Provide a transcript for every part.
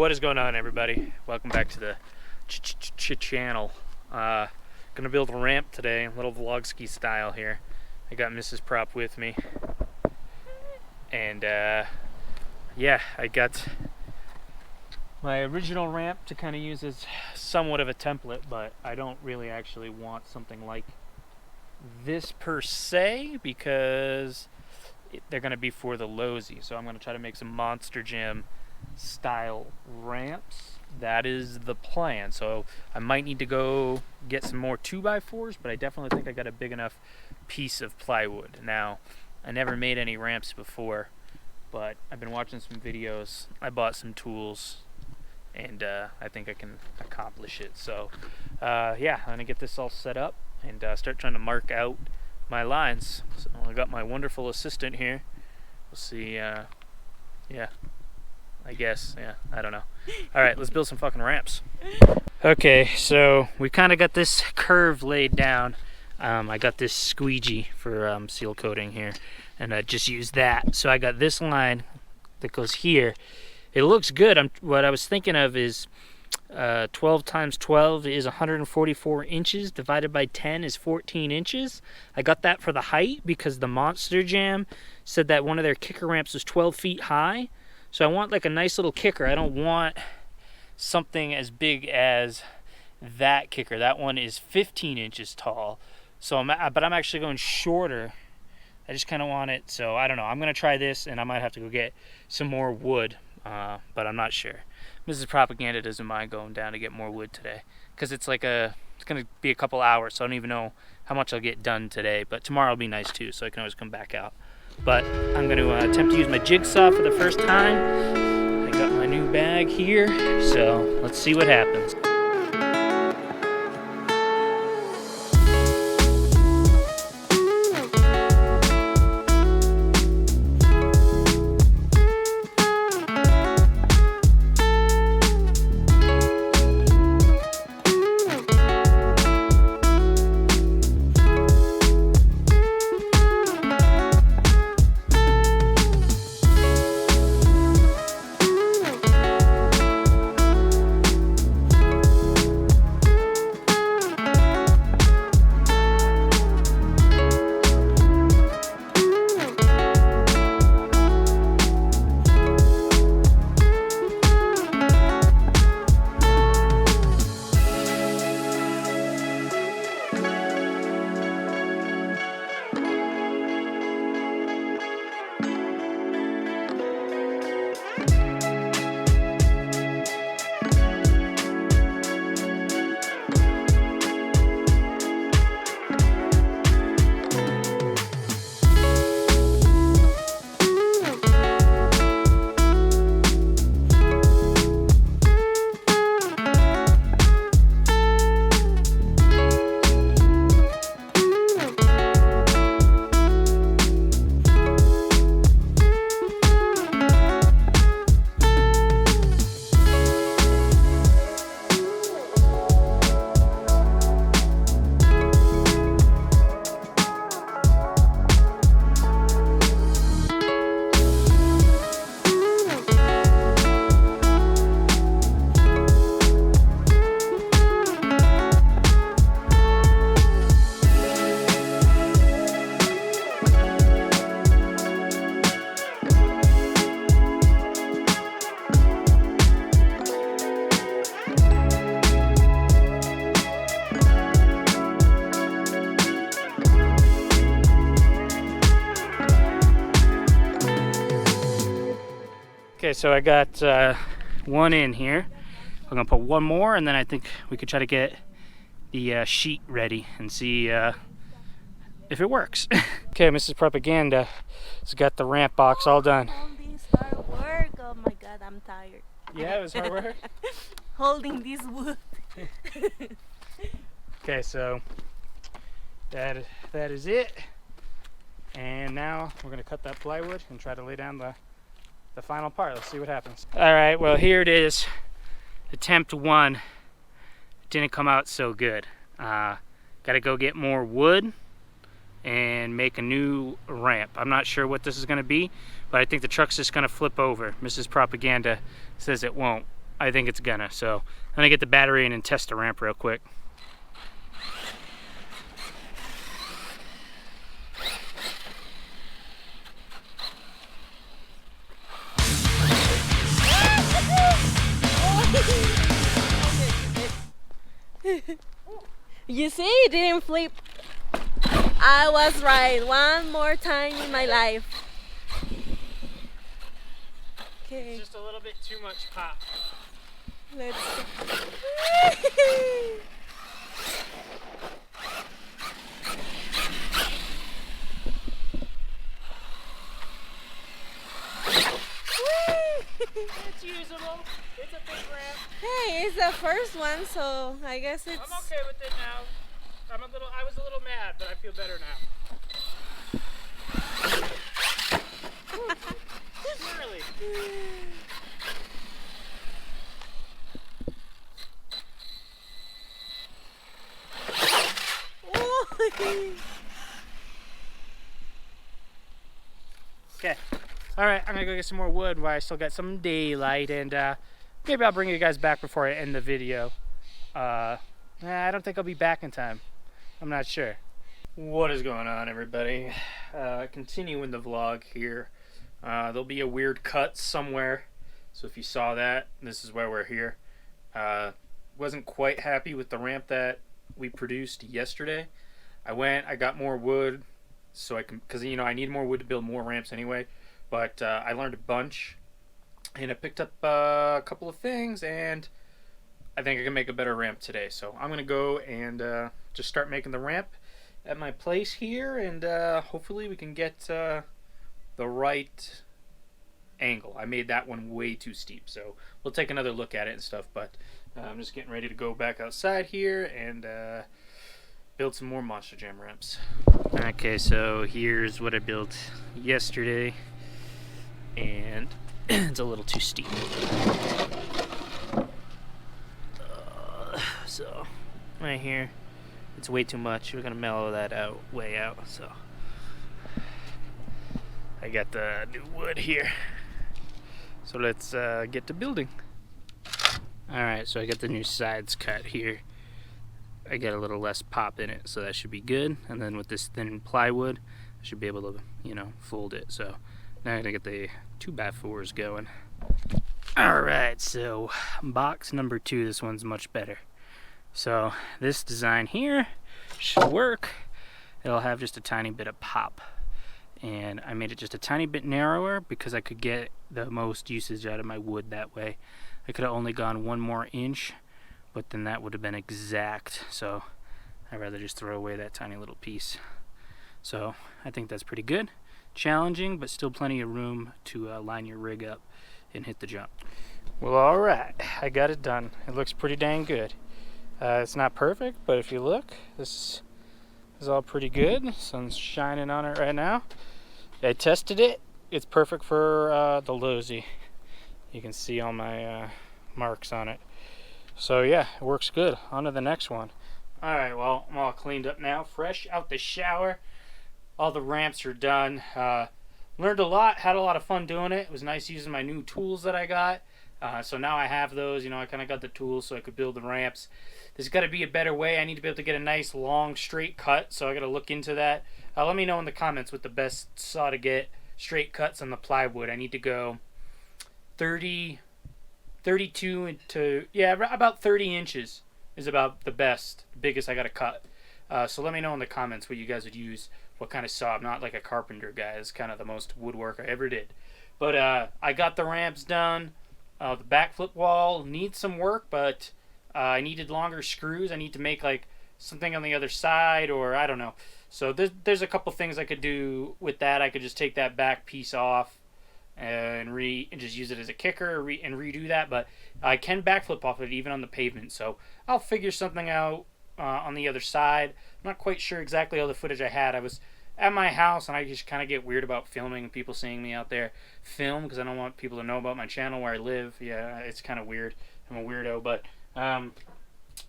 What is going on, everybody? Welcome back to the channel. Gonna build a ramp today, little vlog ski style here. I got Mrs. Prop with me, and yeah, I got my original ramp to kind of use as somewhat of a template, but I don't really actually want something like this per se because they're gonna be for the Losi. So I'm gonna try to make some Monster Jam style ramps. That is the plan. So I might need to go get some more 2x4s, but I definitely think I got a big enough piece of plywood. Now, I never made any ramps before, but I've been watching some videos. I bought some tools, and I think I can accomplish it. So yeah, I'm gonna get this all set up and start trying to mark out my lines. So I got my wonderful assistant here. We'll see. Yeah, I guess. Yeah, I don't know. All right, let's build some fucking ramps. Okay, so we kind of got this curve laid down. I got this squeegee for seal coating here, and I just used that. So I got this line that goes here. It looks good. What I was thinking of is 12 times 12 is 144 inches. Divided by 10 is 14 inches. I got that for the height because the Monster Jam said that one of their kicker ramps was 12 feet high. So I want like a nice little kicker. I don't want something as big as that kicker. That one is 15 inches tall. So but I'm actually going shorter. I just kind of want it. So I don't know. I'm going to try this, and I might have to go get some more wood, but I'm not sure. Mrs. Propaganda doesn't mind going down to get more wood today because it's going to be a couple hours, so I don't even know how much I'll get done today. But tomorrow will be nice too, so I can always come back out. But I'm going to attempt to use my jigsaw for the first time. I got my new bag here, so let's see what happens. Okay, so I got one in here. I'm gonna put one more, and then I think we could try to get the sheet ready and see if it works. Okay, Mrs. Propaganda has got the ramp box all done. All this hard work. Oh my God, I'm tired. Yeah, it was hard work. Holding this wood. Okay, so that is it. And now we're gonna cut that plywood and try to lay down the final part. Let's see what happens. All right, well, here it is. Attempt one. It didn't come out so good. Gotta go get more wood and make a new ramp. I'm not sure what this is gonna be, but I think the truck's just gonna flip over. Mrs. Propaganda says it won't. I think it's gonna. So I'm gonna get the battery in and test the ramp real quick. You see, it didn't flip. I was right. One more time in my life. Okay, Just a little bit too much pop. let's go. It's usable. It's a big ramp. Hey, it's the first one, so I guess it's. I'm okay with it now. I was a little mad, but I feel better now. Really? Okay. All right, I'm gonna go get some more wood while I still got some daylight, and maybe I'll bring you guys back before I end the video. I don't think I'll be back in time. I'm not sure. What is going on, everybody? Continuing the vlog here. There'll be a weird cut somewhere, so if you saw that, this is why we're here. Wasn't quite happy with the ramp that we produced yesterday. I got more wood, so I can, because you know I need more wood to build more ramps anyway. But I learned a bunch, and I picked up a couple of things, and I think I can make a better ramp today. So I'm gonna go and just start making the ramp at my place here, and hopefully we can get the right angle. I made that one way too steep, so we'll take another look at it and stuff. But I'm just getting ready to go back outside here and build some more Monster Jam ramps. Okay, so here's what I built yesterday, and it's a little too steep. So right here, it's way too much. We're gonna mellow that out, way out. So I got the new wood here. So let's get to building. All right, so I got the new sides cut here. I got a little less pop in it, so that should be good. And then with this thin plywood, I should be able to, you know, fold it. So now I'm gonna get the 2x4s going. All right, so box number 2, this one's much better. So this design here should work. It'll have just a tiny bit of pop. And I made it just a tiny bit narrower because I could get the most usage out of my wood that way. I could have only gone 1 more inch, but then that would have been exact. So I'd rather just throw away that tiny little piece. So I think that's pretty good. Challenging, but still plenty of room to line your rig up and hit the jump. Well, all right, I got it done. It looks pretty dang good. It's not perfect, but if you look, this is all pretty good. Sun's shining on it right now. I tested it. It's perfect for the Losi. You can see all my marks on it. So yeah, it works good. On to the next one. All right, well, I'm all cleaned up now, fresh out the shower. All the ramps are done. Learned a lot, had a lot of fun doing it. It was nice using my new tools that I got. So now I have those, you know, I kind of got the tools so I could build the ramps. There's got to be a better way. I need to be able to get a nice long straight cut, so I got to look into that. Let me know in the comments what the best saw to get straight cuts on the plywood. I need to go 32 to, yeah, about 30 inches is about the biggest I got to cut. So let me know in the comments what you guys would use, what kind of saw. I'm not like a carpenter guy. It's kind of the most woodwork I ever did. But I got the ramps done. The backflip wall needs some work, but I needed longer screws. I need to make like something on the other side, or I don't know. So there's a couple things I could do with that. I could just take that back piece off and just use it as a kicker and redo that. But I can backflip off of it even on the pavement. So I'll figure something out on the other side. I'm not quite sure exactly all the footage I had. I was at my house, and I just kind of get weird about filming and people seeing me out there film because I don't want people to know about my channel where I live. Yeah, it's kind of weird. I'm a weirdo, but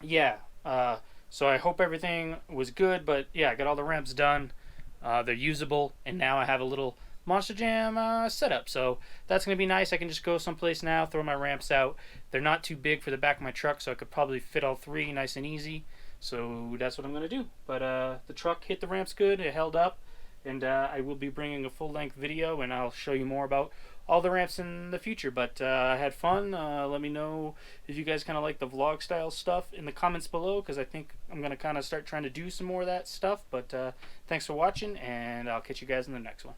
yeah. So I hope everything was good, but yeah, I got all the ramps done. They're usable, and now I have a little Monster Jam setup. So that's going to be nice. I can just go someplace now, throw my ramps out. They're not too big for the back of my truck, so I could probably fit all three nice and easy. So that's what I'm going to do. But the truck hit the ramps good. It held up. And I will be bringing a full-length video, and I'll show you more about all the ramps in the future. But I had fun. Let me know if you guys kind of like the vlog style stuff in the comments below, because I think I'm going to kind of start trying to do some more of that stuff. But thanks for watching, and I'll catch you guys in the next one.